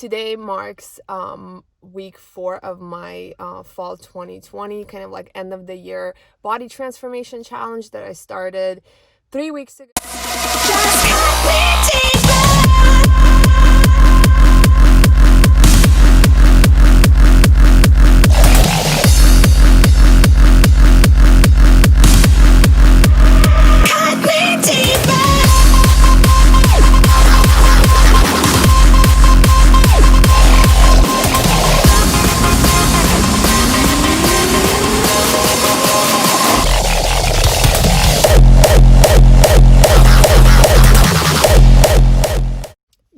Today marks week 4 of my fall 2020 kind of like end of the year body transformation challenge that I started 3 weeks ago.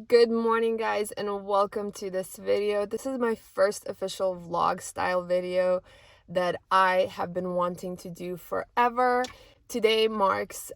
Good morning, guys, and welcome to this video. This is my first official vlog style video that I have been wanting to do forever. Today marks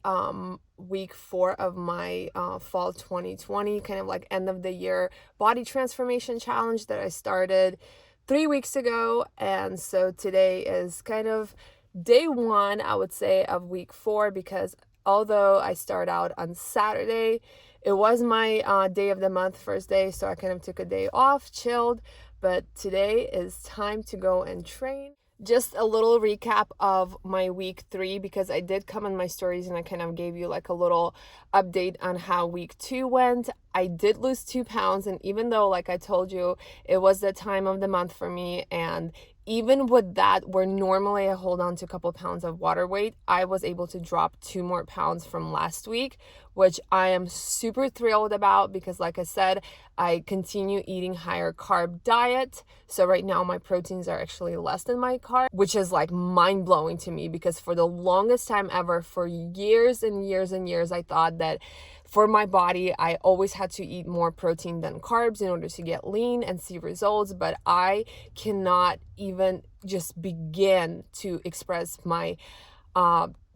week 4 of my fall 2020 kind of like end of the year body transformation challenge that I started 3 weeks ago, and so today is kind of day 1, I would say, of week 4, because although I start out on Saturday, it was my day of the month, first day, so I kind of took a day off, chilled, but today is time to go and train. Just a little recap of my week 3, because I did come in my stories and I kind of gave you like a little update on how week 2 went. I did lose 2 pounds, and even though, like I told you, it was the time of the month for me, and even with that, where normally I hold on to a couple pounds of water weight, I was able to drop 2 more pounds from last week, which I am super thrilled about because, like I said, I continue eating higher carb diet. So right now my proteins are actually less than my carb, which is like mind blowing to me, because for the longest time ever, for years and years and years, I thought that for my body, I always had to eat more protein than carbs in order to get lean and see results, but I cannot even just begin to express my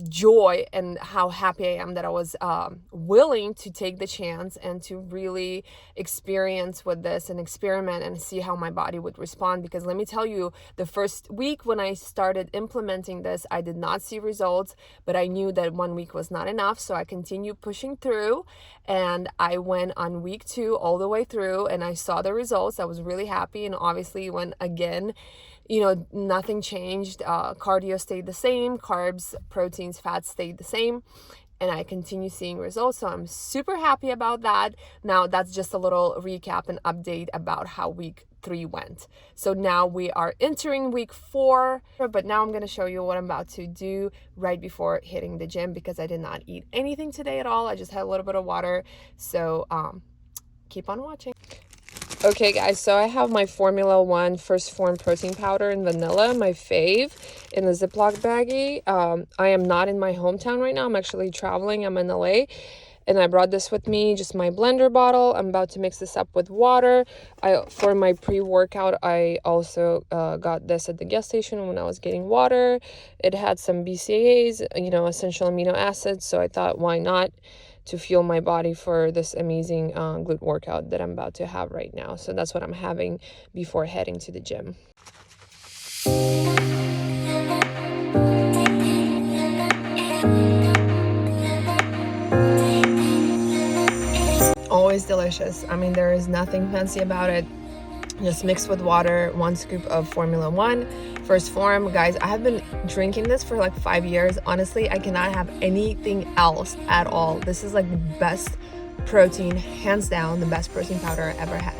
joy and how happy I am that I was willing to take the chance and to really experience with this and experiment and see how my body would respond. Because let me tell you, the first week when I started implementing this, I did not see results, but I knew that 1 week was not enough, so I continued pushing through, and I went on week 2 all the way through, and I saw the results. I was really happy, and obviously when again, nothing changed. Cardio stayed the same, carbs, proteins, fats stayed the same, and I continue seeing results. So I'm super happy about that. Now that's just a little recap and update about how week 3 went. So now we are entering week 4, but now I'm going to show you what I'm about to do right before hitting the gym, because I did not eat anything today at all. I just had a little bit of water. So keep on watching. Okay, guys, so I have my Formula 1 First Form protein powder in vanilla, my fave, in the Ziploc baggie. I am not in my hometown right now. I'm actually traveling. I'm in LA, and I brought this with me, just my blender bottle. I'm about to mix this up with water. For my pre-workout, I also got this at the gas station when I was getting water. It had some BCAAs, essential amino acids, so I thought, why not, to fuel my body for this amazing glute workout that I'm about to have right now. So that's what I'm having before heading to the gym. Always delicious. I mean, there is nothing fancy about it. Just mixed with water, 1 scoop of Formula 1 First Form. Guys, I have been drinking this for like 5 years. Honestly, I cannot have anything else at all. This is like the best protein, hands down, the best protein powder I ever had.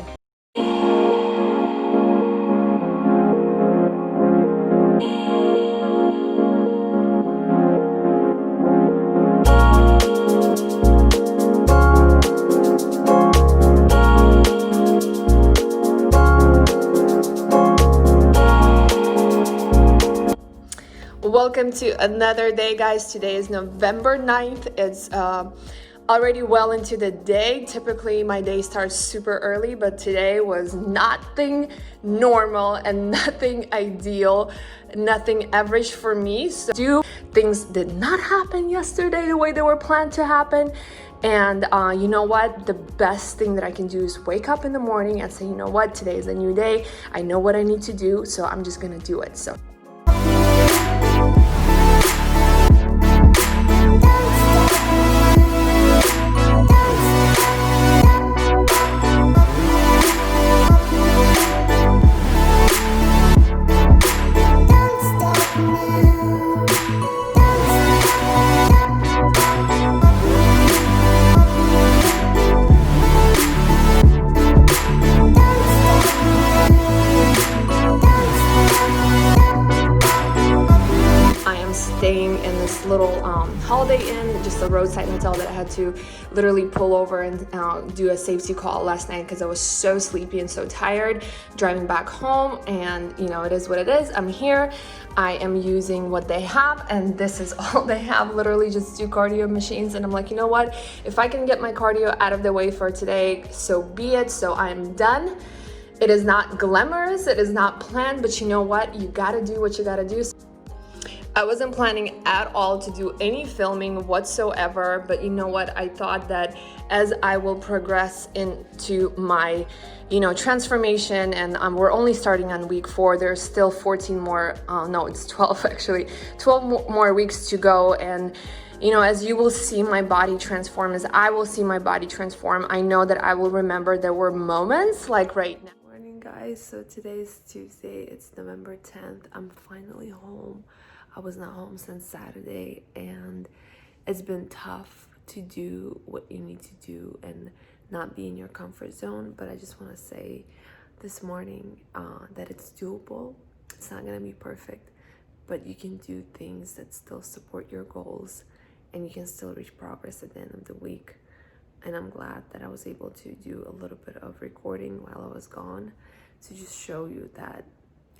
Welcome to another day, guys. Today is November 9th. It's already well into the day. Typically my day starts super early, but today was nothing normal and nothing ideal, nothing average for me. So things did not happen yesterday the way they were planned to happen. And you know what? The best thing that I can do is wake up in the morning and say, you know what? Today is a new day. I know what I need to do, so I'm just gonna do it. So Holiday Inn, just a roadside hotel that I had to literally pull over and do a safety call last night because I was so sleepy and so tired driving back home. And you know, it is what it is. I'm here. I am using what they have, and this is all they have, literally just 2 cardio machines. And I'm like, you know what, if I can get my cardio out of the way for today, so be it. So I'm done. It is not glamorous, it is not planned, but you know what, you gotta do what you gotta do. I wasn't planning at all to do any filming whatsoever, but you know what, I thought that as I will progress into my, you know, transformation, and we're only starting on week 4, there's still 14 more, no, it's 12 actually, 12 more weeks to go. And you know, as you will see my body transform, as I will see my body transform, I know that I will remember there were moments like right now. Morning guys, so today's Tuesday, it's November 10th, I'm finally home. I was not home since Saturday, and it's been tough to do what you need to do and not be in your comfort zone. But I just want to say this morning that it's doable. It's not going to be perfect, but you can do things that still support your goals, and you can still reach progress at the end of the week. And I'm glad that I was able to do a little bit of recording while I was gone to just show you that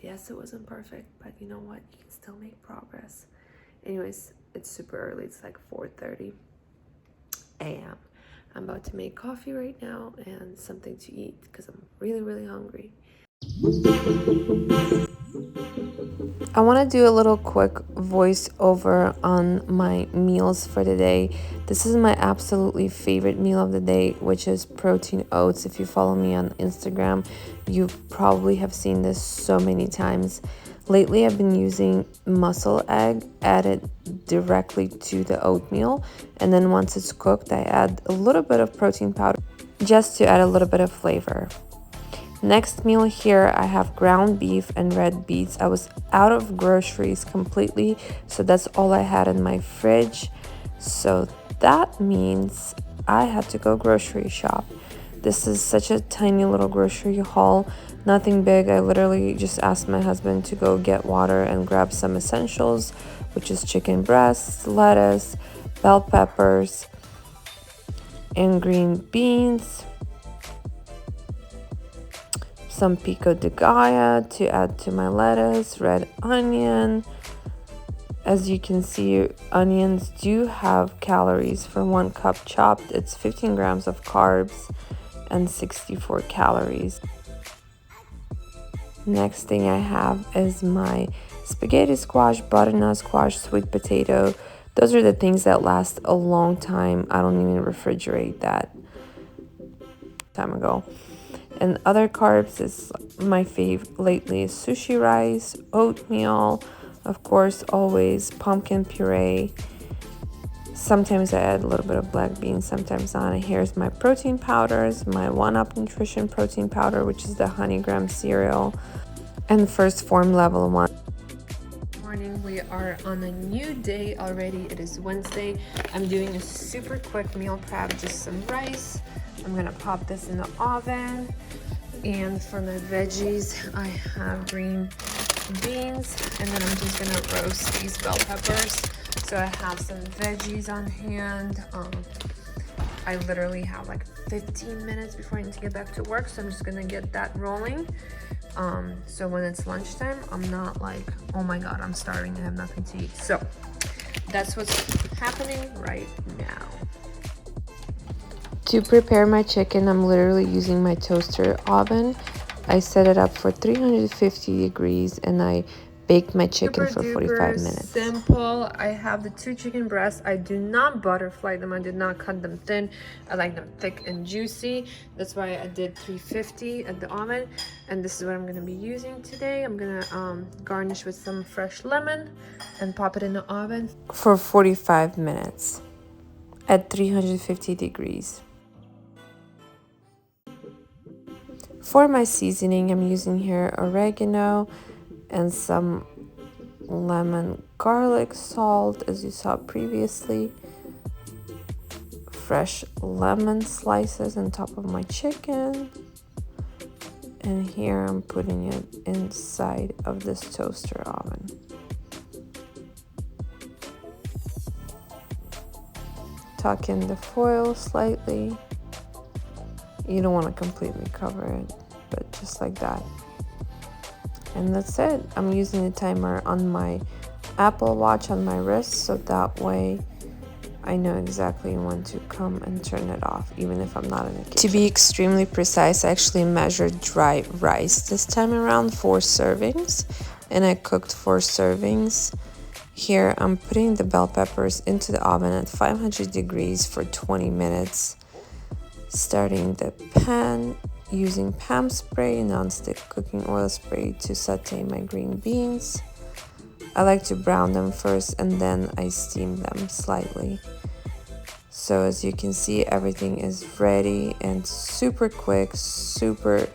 yes, it wasn't perfect, but you know what? You can still make progress. Anyways, it's super early. It's like 4:30 a.m. I'm about to make coffee right now and something to eat because I'm really, really hungry. I want to do a little quick voiceover on my meals for the day. This is my absolutely favorite meal of the day, which is protein oats. If you follow me on Instagram, you probably have seen this so many times. Lately, I've been using muscle egg added directly to the oatmeal. And then once it's cooked, I add a little bit of protein powder just to add a little bit of flavor. Next meal here, I have ground beef and red beets. I was out of groceries completely, so that's all I had in my fridge. So that means I had to go grocery shop. This is such a tiny little grocery haul, nothing big. I literally just asked my husband to go get water and grab some essentials, which is chicken breasts, lettuce, bell peppers, and green beans. Some pico de gallo to add to my lettuce, red onion. As you can see, onions do have calories. For 1 cup chopped, it's 15 grams of carbs and 64 calories. Next thing I have is my spaghetti squash, butternut squash, sweet potato. Those are the things that last a long time. I don't even refrigerate that time ago. And other carbs is my fave lately is sushi rice, oatmeal, of course, always pumpkin puree. Sometimes I add a little bit of black beans, sometimes not. And here's my protein powders, my 1UP Nutrition protein powder, which is the honey graham cereal, and First Form level 1. Morning, we are on a new day already. It is Wednesday. I'm doing a super quick meal prep, just some rice. I'm gonna pop this in the oven. And for my veggies, I have green beans, and then I'm just gonna roast these bell peppers. So I have some veggies on hand. I literally have like 15 minutes before I need to get back to work, so I'm just gonna get that rolling. So when it's lunchtime, I'm not like, oh my god, I'm starving, I have nothing to eat. So that's what's happening right now. To prepare my chicken, I'm literally using my toaster oven. I set it up for 350 degrees and I baked my chicken for 45 minutes. Simple. I have the 2 chicken breasts. I do not butterfly them. I did not cut them thin. I like them thick and juicy. That's why I did 350 at the oven. And this is what I'm going to be using today. I'm going to garnish with some fresh lemon and pop it in the oven for 45 minutes at 350 degrees. For my seasoning, I'm using here oregano and some lemon garlic salt, as you saw previously. Fresh lemon slices on top of my chicken. And here I'm putting it inside of this toaster oven. tuck in the foil slightly. You don't want to completely cover it, but just like that. And that's it. I'm using the timer on my Apple Watch on my wrist, so that way I know exactly when to come and turn it off, even if I'm not in the kitchen. To be extremely precise, I actually measured dry rice this time around, 4 servings, and I cooked 4 servings. Here I'm putting the bell peppers into the oven at 500 degrees for 20 minutes. Starting the pan using Pam spray, non-stick cooking oil spray to saute my green beans. I like to brown them first and then I steam them slightly. So as you can see, everything is ready and super quick, super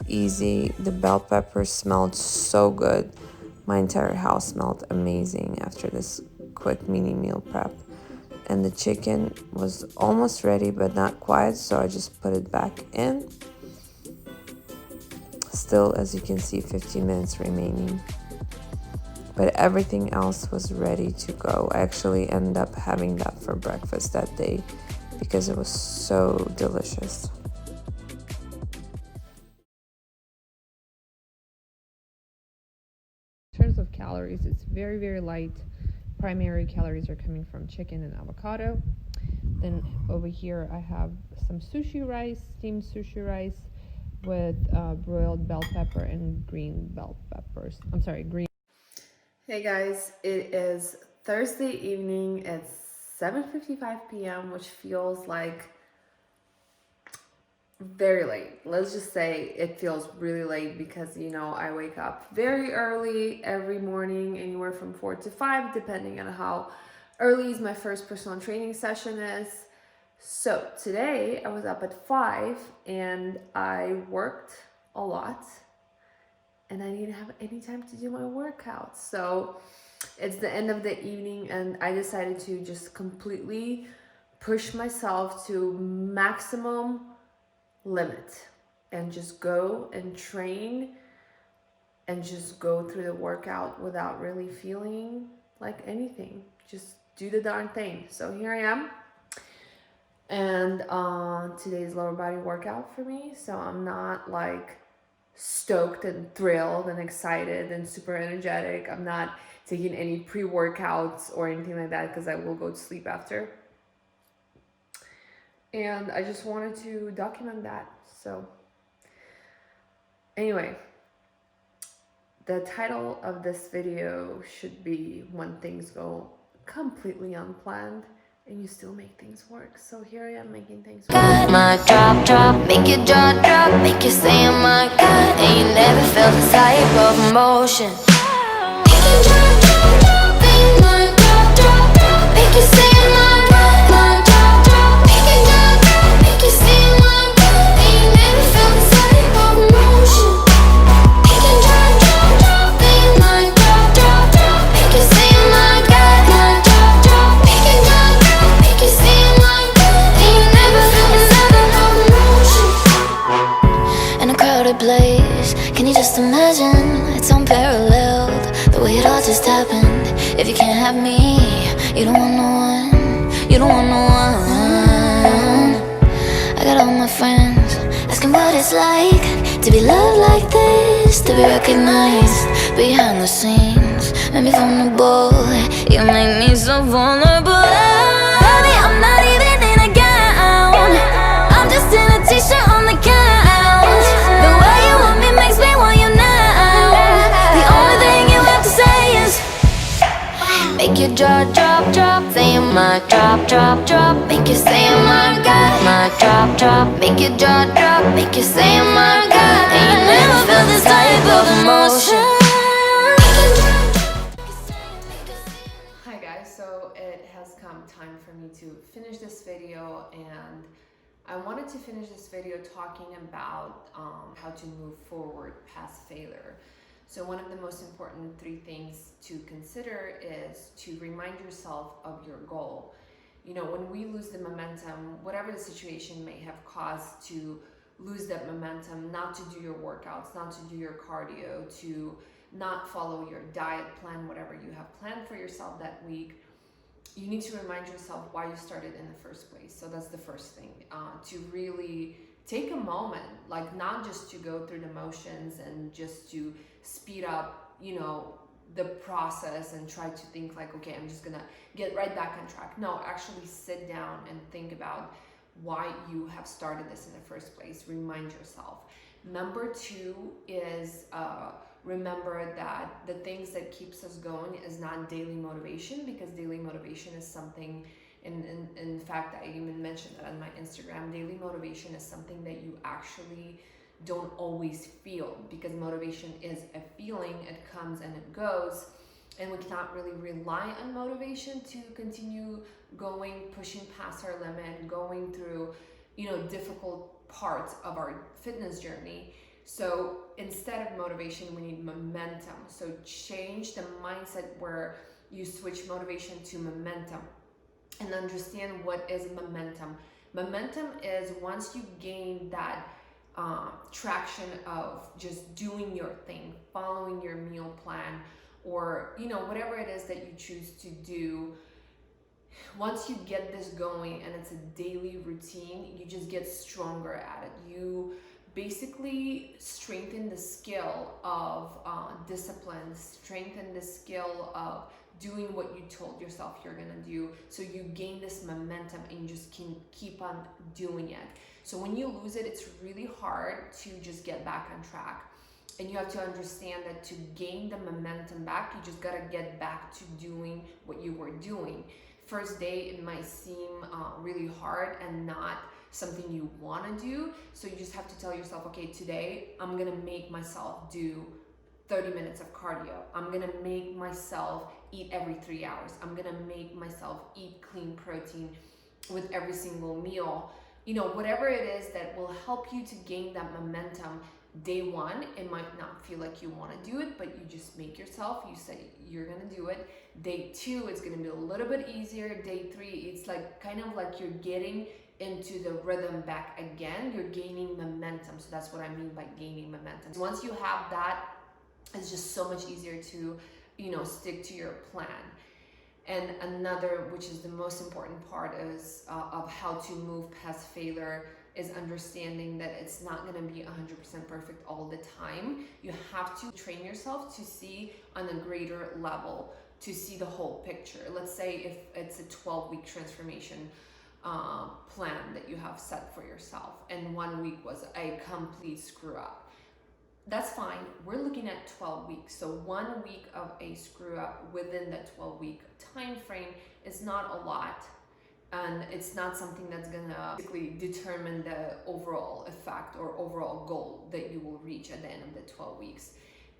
easy. The bell pepper smelled so good. My entire house smelled amazing after this quick mini meal prep. And the chicken was almost ready but not quite, so I just put it back in. Still, as you can see, 15 minutes remaining. But everything else was ready to go. I actually ended up having that for breakfast that day because it was so delicious. In terms of calories, it's very, very light. Primary calories are coming from chicken and avocado. Then over here I have some sushi rice, steamed sushi rice with broiled bell pepper and green bell peppers. Green. Hey guys, it is Thursday evening. It's 7:55 p.m., which feels like very late. Let's just say it feels really late because, you know, I wake up very early every morning, anywhere from 4 to 5, depending on how early my first personal training session is. So today I was up at 5 and I worked a lot and I didn't have any time to do my workouts. So it's the end of the evening and I decided to just completely push myself to maximum limit and just go and train and just go through the workout without really feeling like anything. Just do the darn thing. So here I am. And today's lower body workout for me. So I'm not like stoked and thrilled and excited and super energetic. I'm not taking any pre-workouts or anything like that because I will go to sleep after. And I just wanted to document that. So anyway, the title of this video should be When Things Go Completely Unplanned and You Still Make Things Work. So here I am making things work. My drop, make your jaw drop, make you say oh my God, and you never felt this type of emotion. Make your jaw drop, make you say oh my God, my drop, make your jaw drop, make you say oh my God, and you never felt this type of emotion. Make your jaw drop, make you say oh my God, my drop, make your jaw drop, make you say oh my God, and you never felt this type of emotion. In a crowded place, can you just imagine? It's unparalleled, the way it all just happened. If you can't have me, you don't want no one, you don't want no one. I got all my friends asking what it's like to be loved like this, to be recognized behind the scenes. Make me vulnerable, you make me so vulnerable. Baby, I'm not even in a gown, I'm just in a t-shirt on the couch. The way you want me makes me want you now. The only thing you have to say is make your jaw drop, say my drop, make you say oh my God, my drop, make your jaw drop, make you say oh my God, and you never feel this type of emotion. Hi guys, so it has come time for me to finish this video, and I wanted to finish this video talking about how to move forward past failure. So one of the most important 3 things to consider is to remind yourself of your goal. You know, when we lose the momentum, whatever the situation may have caused to lose that momentum, not to do your workouts, not to do your cardio, to not follow your diet plan, whatever you have planned for yourself that week, you need to remind yourself why you started in the first place. So that's the first thing, to really take a moment, like not just to go through the motions and just to speed up, the process and try to think like, okay, I'm just gonna get right back on track. No, actually sit down and think about why you have started this in the first place. Remind yourself. Number two is remember that the things that keeps us going is not daily motivation, because daily motivation is something, in fact, I even mentioned that on my Instagram. Daily motivation is something that you actually don't always feel, because motivation is a feeling. It comes and it goes, and we cannot really rely on motivation to continue going, pushing past our limit, going through difficult parts of our fitness journey. So instead of motivation, we need momentum. So change the mindset where you switch motivation to momentum, and understand what is momentum. Momentum is once you gain that traction of just doing your thing, following your meal plan, or whatever it is that you choose to do. Once you get this going and it's a daily routine, you just get stronger at it. You basically strengthen the skill of discipline, strengthen the skill of doing what you told yourself you're gonna do. So you gain this momentum and you just can keep on doing it. So when you lose it, it's really hard to just get back on track. And you have to understand that to gain the momentum back, you just gotta get back to doing what you were doing. First day, it might seem really hard and not something you want to do. So you just have to tell yourself, okay, today I'm gonna make myself do 30 minutes of cardio. I'm gonna make myself eat every 3 hours. I'm gonna make myself eat clean protein with every single meal. Whatever it is that will help you to gain that momentum. Day one, it might not feel like you want to do it, but you just make yourself, you say you're gonna do it. Day two, it's gonna be a little bit easier. Day three, it's like kind of like you're getting into the rhythm back again. You're gaining momentum. So that's what I mean by gaining momentum. Once you have that, it's just so much easier to stick to your plan. And another, which is the most important part, is of how to move past failure, is understanding that it's not going to be 100% perfect all the time. You have to train yourself to see on a greater level, to see the whole picture. Let's say if it's a 12-week transformation plan that you have set for yourself, and 1 week was a complete screw up. That's fine. We're looking at 12 weeks. So 1 week of a screw up within that 12-week time frame is not a lot. And it's not something that's gonna basically determine the overall effect or overall goal that you will reach at the end of the 12 weeks.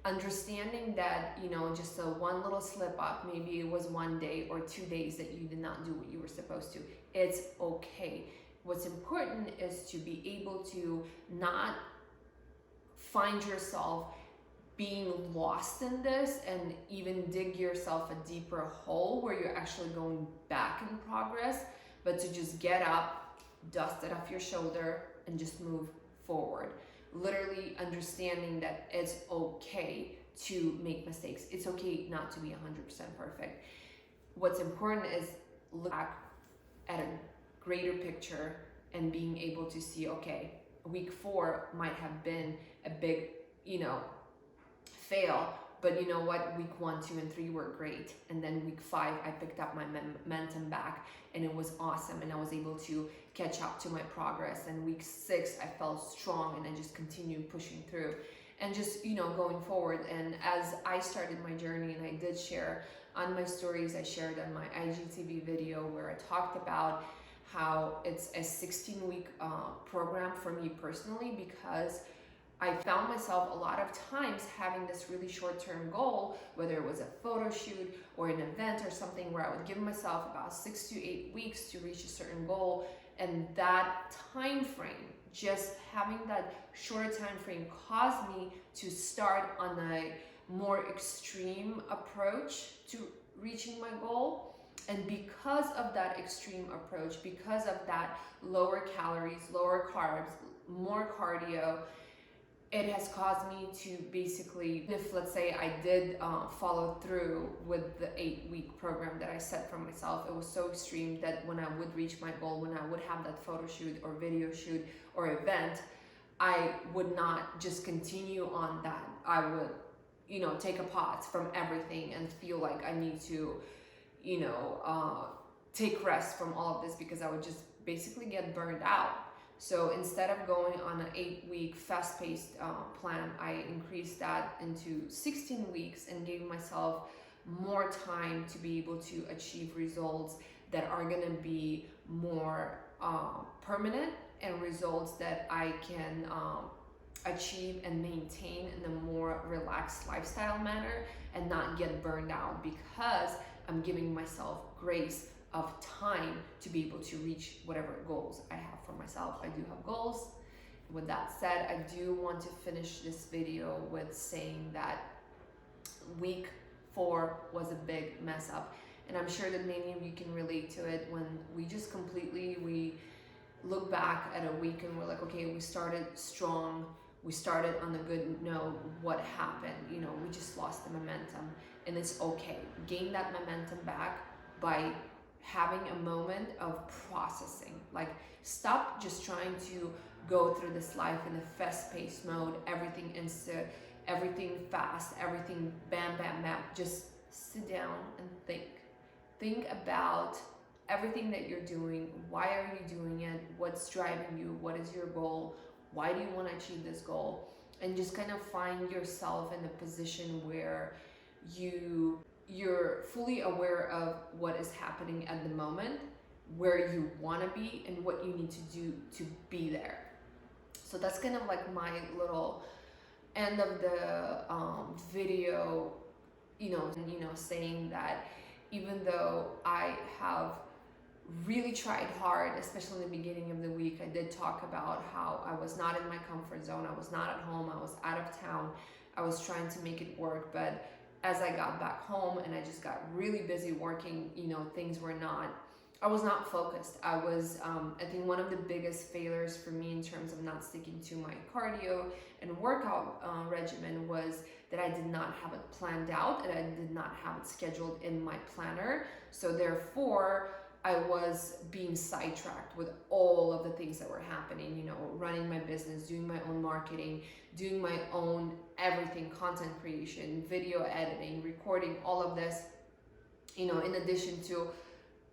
Understanding that, just a one little slip up, maybe it was 1 day or 2 days that you did not do what you were supposed to. It's okay. What's important is to be able to not find yourself being lost in this and even dig yourself a deeper hole where you're actually going back in progress, but to just get up, dust it off your shoulder, and just move forward. Literally understanding that it's okay to make mistakes. It's okay not to be 100% perfect. What's important is look back at a greater picture and being able to see, okay, week 4 might have been a big, fail, but you know what? Week 1, 2, and 3 were great. And then week 5, I picked up my momentum back and it was awesome. And I was able to catch up to my progress. And week 6, I felt strong and I just continued pushing through and just, going forward. And as I started my journey, and I did share on my stories, I shared on my IGTV video where I talked about how it's a 16-week program for me personally, because I found myself a lot of times having this really short-term goal, whether it was a photo shoot or an event or something, where I would give myself about 6 to 8 weeks to reach a certain goal. And that time frame, just having that shorter time frame, caused me to start on a more extreme approach to reaching my goal. And because of that extreme approach, because of that lower calories, lower carbs, more cardio, it has caused me to basically, if let's say I did follow through with the 8-week program that I set for myself, it was so extreme that when I would reach my goal, when I would have that photo shoot or video shoot or event, I would not just continue on that. I would, you know, take a pause from everything and feel like I need to, you know, take rest from all of this, because I would just basically get burned out. So instead of going on an 8-week fast-paced plan, I increased that into 16 weeks and gave myself more time to be able to achieve results that are gonna be more permanent, and results that I can achieve and maintain in a more relaxed lifestyle manner and not get burned out, because I'm giving myself grace of time to be able to reach whatever goals I have for myself. I do have goals. With that said, I do want to finish this video with saying that week 4 was a big mess up, and I'm sure that many of you can relate to it. When we just we look back at a week and we're like, okay, we started strong, we started on a good note, what happened? You know, we just lost the momentum, and it's okay. Gain that momentum back by having a moment of processing. Like, stop just trying to go through this life in a fast-paced mode, everything instant, everything fast, everything bam, bam, bam. Just sit down and think. Think about everything that you're doing. Why are you doing it? What's driving you? What is your goal? Why do you want to achieve this goal? And just kind of find yourself in a position where you're fully aware of what is happening at the moment, where you want to be, and what you need to do to be there. So that's kind of like my little end of the video, you know, saying that even though I have really tried hard, especially in the beginning of the week, I did talk about how I was not in my comfort zone, I was not at home, I was out of town, I was trying to make it work. But as I got back home and I just got really busy working, you know, I was not focused. I was, I think one of the biggest failures for me in terms of not sticking to my cardio and workout regimen was that I did not have it planned out, and I did not have it scheduled in my planner. So therefore, I was being sidetracked with all of the things that were happening, you know, running my business, doing my own marketing, doing my own everything, content creation, video editing, recording, all of this, you know, in addition to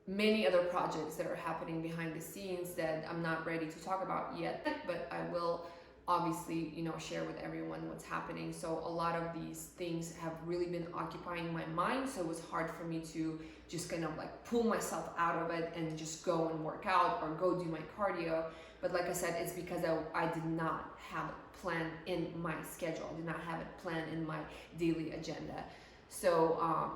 many other projects that are happening behind the scenes that I'm not ready to talk about yet, but I will obviously, you know, share with everyone what's happening. So a lot of these things have really been occupying my mind, so it was hard for me to just kind of like pull myself out of it and just go and work out or go do my cardio. But like I said, it's because I did not have it planned in my schedule. I did not have it planned in my daily agenda. So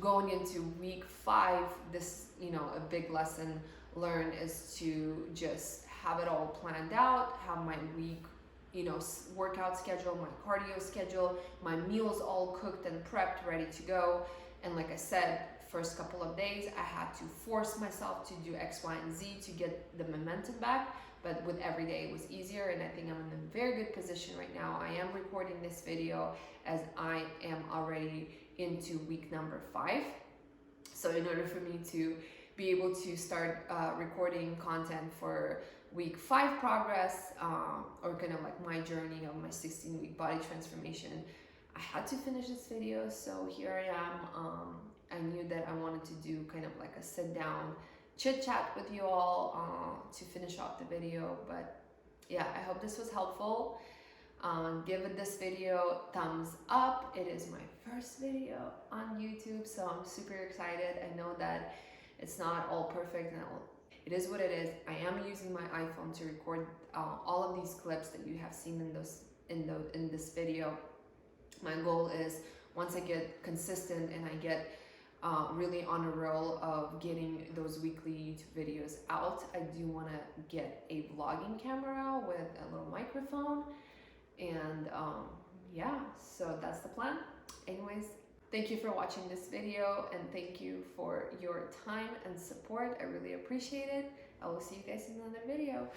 going into week 5, this, you know, a big lesson learned is to just have it all planned out, have my week, you know, workout schedule, my cardio schedule, my meals all cooked and prepped, ready to go. And like I said, first couple of days I had to force myself to do X, Y, and Z to get the momentum back, but with every day it was easier, and I think I'm in a very good position right now. I am recording this video as I am already into week number 5. So in order for me to be able to start recording content for week 5 progress, or kind of like my journey of my 16-week body transformation, I had to finish this video. So here I am. I knew that I wanted to do kind of like a sit down chit chat with you all to finish off the video. But yeah, I hope this was helpful. Give this video thumbs up. It is my first video on YouTube, so I'm super excited. I know that it's not all perfect, and it is what it is. I am using my iPhone to record all of these clips that you have seen in this video. My goal is, once I get consistent and I get really on a roll of getting those weekly YouTube videos out, I do want to get a vlogging camera with a little microphone, and yeah, so that's the plan. Anyways, thank you for watching this video, and thank you for your time and support. I really appreciate it. I will see you guys in another video.